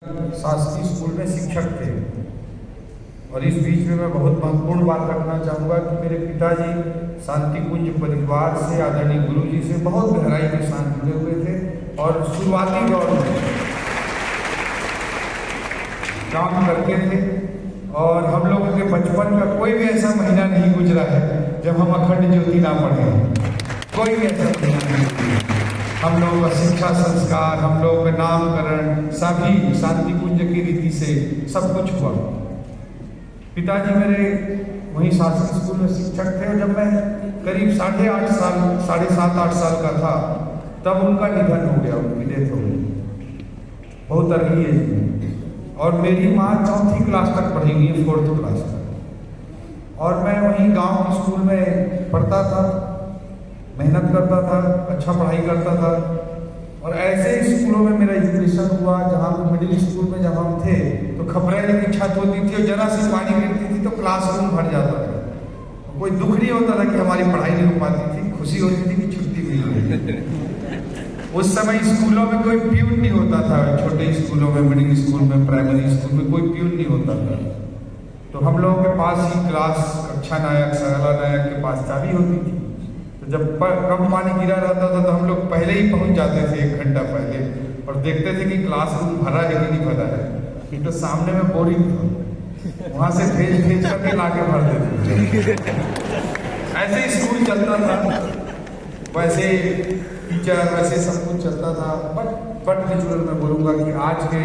शासकीय स्कूल में शिक्षक थे। और इस बीच में मैं बहुत महत्वपूर्ण बात रखना चाहूँगा कि मेरे पिताजी शांति कुंज परिवार से, आदरणीय गुरुजी से बहुत गहराई के साथ जुड़े हुए थे और शुरुआती दौर में काम करते थे। और हम लोगों के बचपन का कोई भी ऐसा महीना नहीं गुजरा है जब हम अखंड ज्योति ना पढ़े। कोई भी ऐसा महीना नहीं गुजरा। हम लोगों का शिक्षा संस्कार, हम लोगों का नामकरण सभी शांति कुंज की रीति से सब कुछ हुआ। पिताजी मेरे वहीं शासकीय स्कूल में शिक्षक थे और जब मैं करीब 7.5 साल का था तब उनका निधन हो गया, उनकी डेथ हो गई बहुत अर्ली एज में। और मेरी माँ 4th क्लास तक पढ़ी हुई है, 4th क्लास तक। और मैं वहीं गांव के स्कूल में पढ़ता था, मेहनत करता था, अच्छा पढ़ाई करता था। और ऐसे स्कूलों में मेरा एजुकेशन हुआ जहाँ मिडिल स्कूल में जब हम थे तो खपरेल की छत होती थी और जरा सी पानी गिरती थी तो क्लासरूम भर जाता था। कोई दुख नहीं होता था कि हमारी पढ़ाई नहीं हो पाती थी, खुशी होती थी कि छुट्टी मिली। उस समय स्कूलों में कोई प्यून नहीं होता था, छोटे स्कूलों में, मिडिल स्कूल में, प्राइमरी स्कूल में कोई प्यून नहीं होता था। तो हम लोगों के पास ही क्लास कक्षा नायक, सरला नायक के पास चाबी होती थी। तो जब कम पानी गिरा रहता था तो हम लोग पहले ही पहुंच जाते थे 1 घंटा पहले और देखते थे कि क्लासरूम भरा है कि नहीं भरा है। तो सामने में बोरिंग था, वहां से भेज करके लाके भर देते। ऐसे ही स्कूल चलता था, वैसे टीचर, वैसे सब कुछ चलता था। बट नेचुरल मैं बोलूँगा कि आज के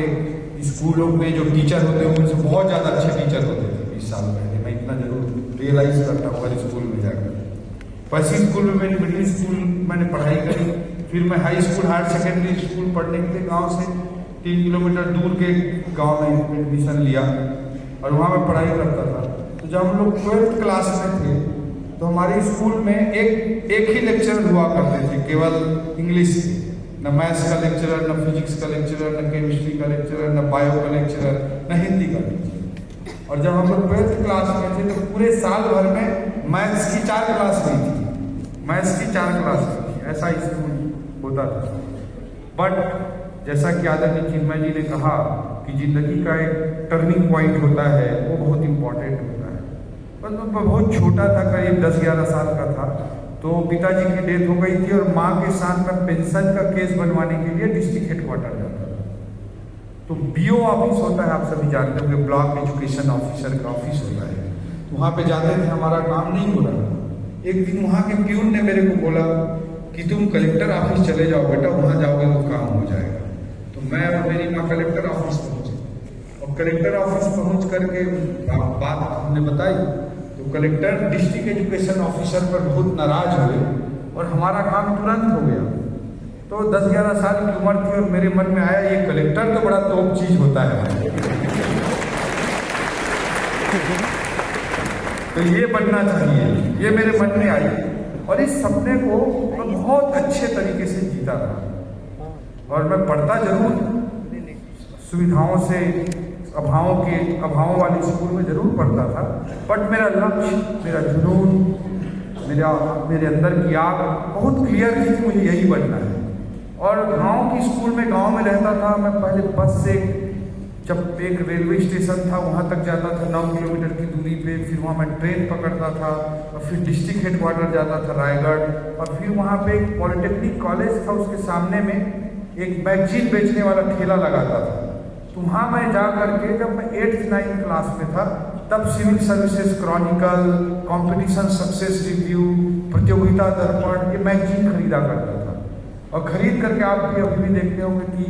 स्कूलों में जो टीचर होते हैं उनसे बहुत ज़्यादा अच्छे टीचर होते थे 20 साल पहले। मैं इतना जरूर रियलाइज करता हूँ हर स्कूल में जाकर। वैसे स्कूल में मैंने मिडिल स्कूल मैंने पढ़ाई करी, फिर मैं high school, higher secondary school पढ़ने के लिए गाँव से 3 किलोमीटर दूर के गाँव में एडमिशन लिया और वहाँ मैं पढ़ाई करता था। तो जब हम लोग 12th क्लास में थे तो हमारे स्कूल में एक ही लेक्चर हुआ करते थे, केवल इंग्लिश। न मैथ्स का लेक्चरर, न फिजिक्स का लेक्चरर, न केमिस्ट्री का लेक्चरर, न बायो का लेक्चरर, न हिंदी का लेक्चरर। और जब हम लोग 12th क्लास में थे तो पूरे साल भर में मैथ्स की 4 क्लास हुई थी, मैथ्स की 4 क्लास हुई थी। ऐसा स्कूल होता था। बट जैसा कि आदरणीय चिन्मय जी ने कहा कि जिंदगी का एक टर्निंग पॉइंट होता है, वो बहुत इंपॉर्टेंट होता है। बस मैं बहुत छोटा था, करीब 10-11 साल का था, तो पिताजी की डेथ हो गई थी और माँ के साथ मैं पेंशन का केस बनवाने के लिए डिस्ट्रिक्ट हेडक्वार्टर जाता था। तो BO ऑफिस होता है, आप सभी जानते होंगे, ब्लॉक एजुकेशन ऑफिसर का ऑफिस होता है। वहाँ पे जाते थे, हमारा काम नहीं हो रहा। एक दिन वहाँ के प्यून ने मेरे को बोला कि तुम कलेक्टर ऑफिस चले जाओ बेटा, वहाँ जाओगे तो काम हो जाएगा। तो मैं और मेरी माँ कलेक्टर ऑफिस पहुँचे और कलेक्टर ऑफिस पहुँच करके बात हमने बताई तो कलेक्टर डिस्ट्रिक्ट एजुकेशन ऑफिसर पर बहुत नाराज हुए और हमारा काम तुरंत हो गया। तो 10-11 साल की उम्र थी और मेरे मन में आया ये कलेक्टर तो बड़ा तोप चीज होता है, तो ये बनना चाहिए, ये मेरे मन में आई। और इस सपने को मैं बहुत अच्छे तरीके से जीता था। और मैं पढ़ता जरूर सुविधाओं से अभावों वाले स्कूल में जरूर पढ़ता था, बट मेरा लक्ष्य, मेरा जुनून, मेरे अंदर की आग बहुत क्लियर थी कि मुझे यही बनना है। और गांव की स्कूल में, गांव में रहता था मैं। पहले बस से, जब एक रेलवे स्टेशन था वहाँ तक जाता था 9 किलोमीटर की दूरी पे, फिर वहाँ मैं ट्रेन पकड़ता था और फिर डिस्ट्रिक्ट हेडक्वार्टर जाता था रायगढ़। और फिर वहाँ पे एक पॉलिटेक्निक कॉलेज था, उसके सामने में एक मैगजीन बेचने वाला ठेला लगाता था। तो वहाँ मैं जा करके, जब मैं 8th-9th क्लास में था तब civil services chronicle, competition success review, प्रतियोगिता दर्पण, ये मैगजीन खरीदा करता था। और खरीद करके आप भी अभी भी देखते होंगे कि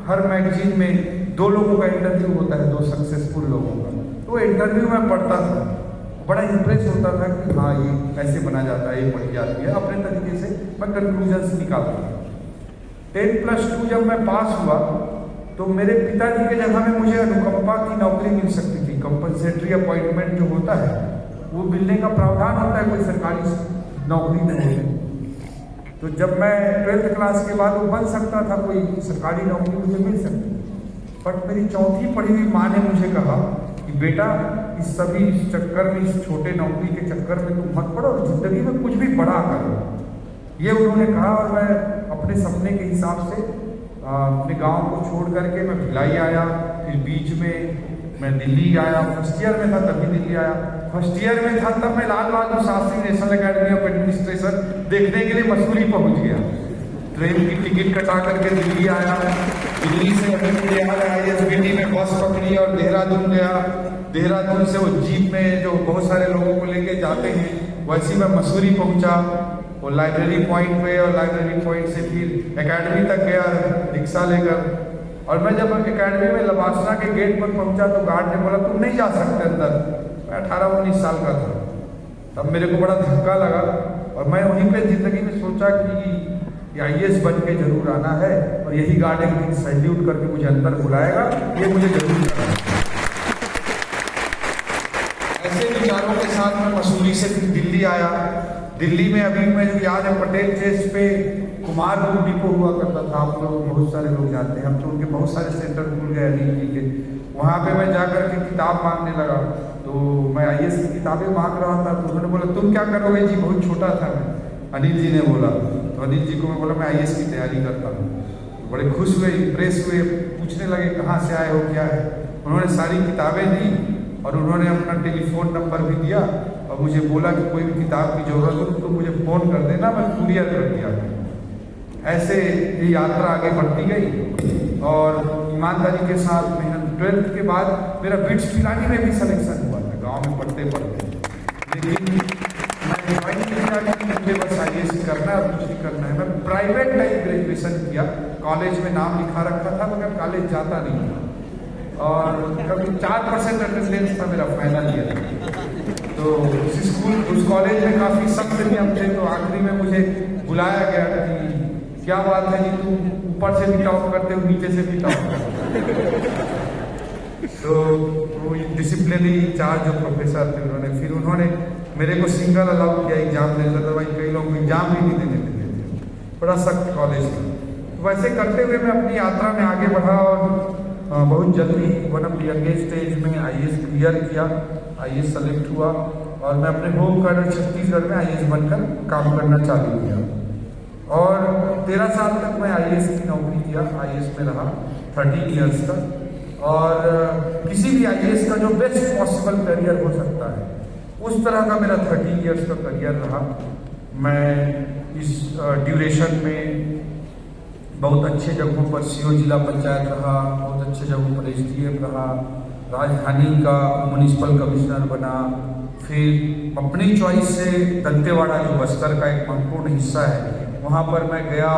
हर मैगजीन में 2 लोगों का इंटरव्यू होता है, 2 सक्सेसफुल लोगों का। तो इंटरव्यू में पढ़ता था, बड़ा इंप्रेस होता था कि हाँ ये कैसे बना जाता है, ये पढ़ी जाती है। अपने तरीके से मैं कंक्लूजन्स निकालता था। 10+2 जब मैं पास हुआ तो मेरे पिताजी के जगह में मुझे अनुकंपा की नौकरी मिल सकती थी। कंपनसेटरी अपॉइंटमेंट जो होता है वो मिलने का प्रावधान होता है कोई सरकारी नौकरी में होने। तो जब मैं 12th क्लास के बाद वो बन सकता था, कोई सरकारी नौकरी मुझे मिल सकती। बट मेरी 4th पढ़ी हुई माँ ने मुझे कहा कि बेटा इस चक्कर में, इस छोटे नौकरी के चक्कर में तुम मत पड़ो, जिंदगी में कुछ भी बड़ा करो। ये उन्होंने कहा और मैं अपने सपने के हिसाब से अपने गांव को छोड़ करके मैं भिलाई आया, फिर बीच में मैं दिल्ली आया। फर्स्ट ईयर में था तभी दिल्ली आया। फर्स्ट ईयर में था तब मैं Lal Bahadur Shastri National Academy of Administration देखने के लिए मसूरी पहुंच गया। ट्रेन की टिकट कटा करके दिल्ली आया। दिल्ली से ISBT में बस पकड़ी और देहरादून गया। देहरादून से वो जीप में जो बहुत सारे लोगों को लेके जाते हैं, वैसे मैं मसूरी पहुंचा, वो लाइब्रेरी पॉइंट पे, और लाइब्रेरी पॉइंट से फिर एकेडमी तक गया रिक्शा लेकर। और मैं जब एकेडमी में लबासना के गेट पर पहुंचा तो गार्ड ने बोला तुम नहीं जा सकते अंदर। मैं 18-19 साल का था। तब मेरे को बड़ा धक्का लगा और मैं वहीं पे जिंदगी में सोचा कि IAS बन के जरूर आना है, और यही गार्ड एक दिन सैल्यूट करके मुझे अंदर बुलाएगा, ये मुझे जरूर करना है। ऐसे विचारों के साथ मैं मसूरी से फिर दिल्ली आया। दिल्ली में अभी मैं जो याद है पटेल चेस्ट पे कुमार बुक डिपो हुआ करता था, आप लोग बहुत सारे लोग जानते हैं। हम तो उनके बहुत सारे सेंटर खुल गए अनिल जी के। वहाँ पे मैं जाकर के किताब मांगने लगा, तो मैं IAS की किताबें मांग रहा था। तो उन्होंने बोला तुम क्या करोगे जी? बहुत छोटा था मैं। अनिल जी ने बोला, तो अनिल जी को मैं बोला मैं IAS की तैयारी करता हूँ। तो बड़े खुश हुए, इम्प्रेस हुए, पूछने लगे कहाँ से आए हो, क्या है। उन्होंने सारी किताबें दी और उन्होंने अपना टेलीफोन नंबर भी दिया और मुझे बोला कि कोई भी किताब की जरूरत हो तो मुझे फ़ोन कर देना, मैं कुरियर कर दिया। ऐसे ये यात्रा आगे बढ़ती गई और ईमानदारी के साथ मेहनत। 12th के बाद मेरा बिट्स पिलानी में भी सिलेक्शन हुआ था गांव में पढ़ते पढ़ते, लेकिन मैं ज्वाइन नहीं किया कि मुझे बस IAS करना है और कुछ नहीं करना है। मैं प्राइवेट टाइप ग्रेजुएशन किया, कॉलेज में नाम लिखा रखा था मगर कॉलेज जाता नहीं था, और कभी 4% अटेंडेंस था मेरा फाइनल ईयर। तो उस कॉलेज में काफ़ी सख्त नियम थे, तो आखिरी में मुझे बुलाया गया कि क्या बात है जी, तुम ऊपर से भी टॉप करते हो, नीचे से भी टॉप करते हो। तो वो डिसिप्लिनरी इंचार्ज जो प्रोफेसर थे उन्होंने मेरे को सिंगल अलाउ किया एग्जाम देने। अदरवाइज कई लोग एग्जाम भी नहीं देने देते थे, बड़ा सख्त कॉलेज था। तो वैसे करते हुए मैं अपनी यात्रा में आगे बढ़ा और बहुत जल्दी one of the youngest stage में IAS क्लियर किया, IAS सेलेक्ट हुआ और मैं अपने होम कार्ड छत्तीसगढ़ में IAS बनकर काम करना चालू किया। और 13 साल तक मैं IAS की नौकरी किया, IAS में रहा 30 ईयर्स तक। और किसी भी IAS का जो बेस्ट पॉसिबल करियर हो सकता है उस तरह का मेरा 30 ईयर्स का करियर रहा। मैं इस ड्यूरेशन में बहुत अच्छे जगहों पर CO जिला पंचायत रहा, बहुत अच्छे जगहों पर SDM रहा, राजधानी का म्युनिसिपल कमिश्नर बना, फिर अपनी चॉइस से दंतेवाड़ा जो बस्तर का एक महत्वपूर्ण हिस्सा है वहाँ पर मैं गया,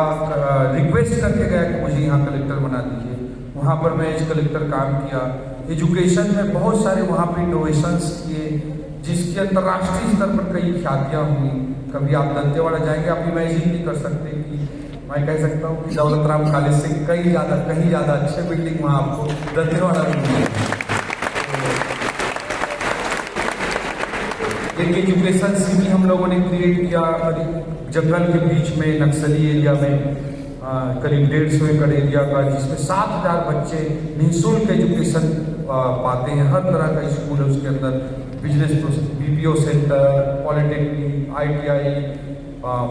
रिक्वेस्ट करके गया कि मुझे यहाँ कलेक्टर बना दीजिए। वहाँ पर मैं एज कलेक्टर काम किया। एजुकेशन में बहुत सारे वहाँ पे इनोवेशंस किए जिसकी अंतर्राष्ट्रीय स्तर पर कई ख्यातियाँ हुई। कभी आप दंतेवाड़ा जाएंगे, आप इमेजिन नहीं कर सकते कि मैं कह सकता हूँ कि दौलत राम कॉलेज से कहीं ज़्यादा अच्छे बिल्डिंग वहाँ आपको दंतेवाड़ा में मिलेंगे। एक एजुकेशन सिटी हम लोगों ने क्रिएट किया जंगल के बीच में, नक्सली एरिया में, करीब 150 एकड़ एरिया का, जिसमें 7000 बच्चे निःशुल्क एजुकेशन पाते हैं। हर तरह का स्कूल है उसके अंदर, business BPO centre, polytechnic, ITI,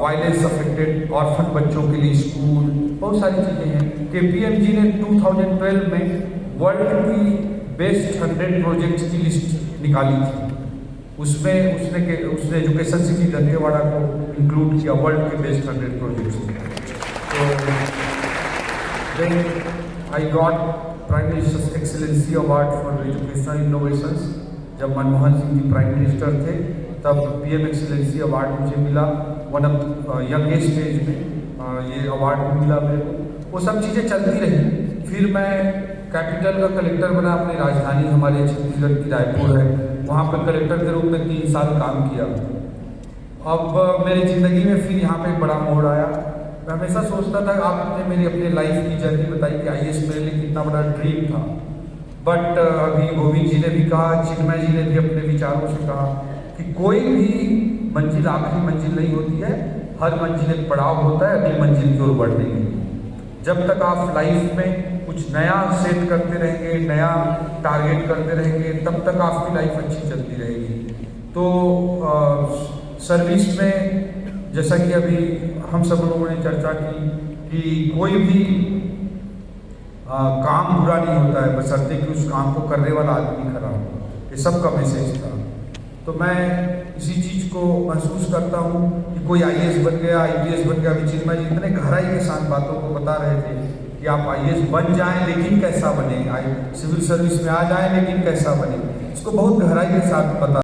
violence affected orphan बच्चों के लिए स्कूल, बहुत सारी चीज़ें हैं। KPMG ने 2012 में वर्ल्ड की बेस्ट 100 प्रोजेक्ट्स की लिस्ट निकाली थी। उसमें उसने एजुकेशन सिटी दंतेवाड़ा को इंक्लूड किया वर्ल्ड के बेस्ट 100 प्रोजेक्ट्स। तो then I got prime minister's excellency award for educational innovations. जब मनमोहन सिंह जी प्राइम मिनिस्टर थे तब PM एक्सीलेंसी अवार्ड मुझे मिला, वन ऑफ यंगेस्ट स्टेज में ये अवार्ड मिला मेरे को। वो सब चीज़ें चलती रही। फिर मैं कैपिटल का कलेक्टर बना, अपनी राजधानी हमारे छत्तीसगढ़ की रायपुर है, वहाँ पर कलेक्टर के रूप में 3 साल काम किया। अब मेरी ज़िंदगी में फिर यहाँ पे एक बड़ा मोड़ आया। मैं हमेशा सोचता था, आपने मेरी अपने लाइफ की जर्नी बताई कि IAS मेरे लिए कितना बड़ा ड्रीम था, बट अभी गोविंद जी ने भी कहा, चिन्मय जी ने भी अपने विचारों से कहा कि कोई भी मंजिल आखिरी मंजिल नहीं होती है, हर मंजिल एक पड़ाव होता है अगली मंजिल की ओर बढ़ने के लिए। जब तक आप लाइफ में कुछ नया सेट करते रहेंगे, नया टारगेट करते रहेंगे, तब तक आपकी लाइफ अच्छी चलती रहेगी। तो सर्विस में जैसा कि अभी हम सब लोगों ने चर्चा की कि कोई भी काम बुरा नहीं होता है, बशर्ते कि उस काम को करने वाला आदमी खरा हो। ये सबका मैसेज था। तो मैं इसी चीज़ को महसूस करता हूँ कि कोई IAS बन गया, IPS बन गया। अभी चिन्मय जी इतने गहराई के साथ बातों को बता रहे थे कि आप IAS बन जाएं लेकिन कैसा बने, सिविल सर्विस में आ जाएं लेकिन कैसा बने। इसको बहुत गहराई के साथ बता